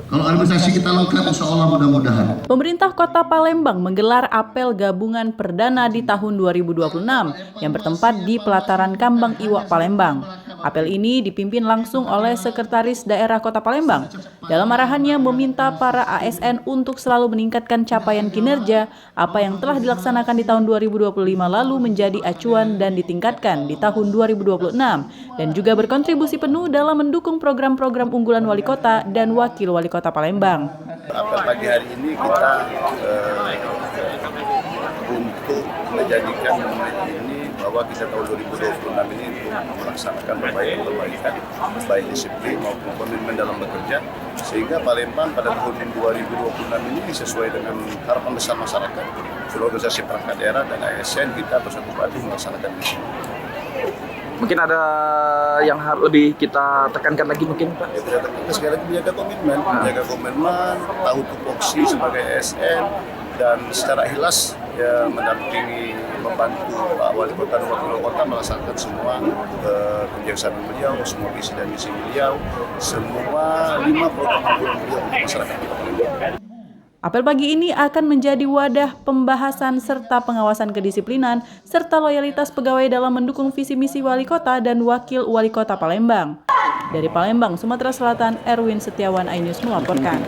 Kalau administrasi kita lakukan, insya Allah mudah-mudahan. Pemerintah Kota Palembang menggelar apel gabungan perdana di tahun 2026 yang bertempat di pelataran Kambang Iwak Palembang. Apel ini dipimpin langsung oleh Sekretaris Daerah Kota Palembang. Dalam arahannya meminta para ASN untuk selalu meningkatkan capaian kinerja apa yang telah dilaksanakan di tahun 2025 lalu menjadi acuan dan ditingkatkan di tahun 2026 dan juga berkontribusi penuh dalam mendukung program-program unggulan wali kota dan wakil wali kota Palembang. Apel pagi hari ini kita untuk menjadikan momen ini bahwa kita tahun 2026 ini untuk melaksanakan perbaikan baik disiplin maupun komitmen dalam bekerja, sehingga Palembang pada tahun 2026 ini sesuai dengan harapan besar masyarakat, seluruh organisasi perangkat daerah dan ASN kita bersatu padu melaksanakan misi. Mungkin ada yang harus lebih kita tekankan lagi mungkin Pak? Ya, kita tekankan sekali lagi menjaga komitmen, tahu tupoksi sebagai ASN, dan secara ikhlas ya mendampingi, membantu Pak Wali Kota dan Wakil Wali Kota melaksanakan semua kebijaksanaan beliau, semua visi dan misi beliau, semua 5 program beliau untuk masyarakat kita. Apel pagi ini akan menjadi wadah pembahasan serta pengawasan kedisiplinan serta loyalitas pegawai dalam mendukung visi misi wali kota dan wakil wali kota Palembang. Dari Palembang, Sumatera Selatan, Erwin Setiawan, iNews melaporkan.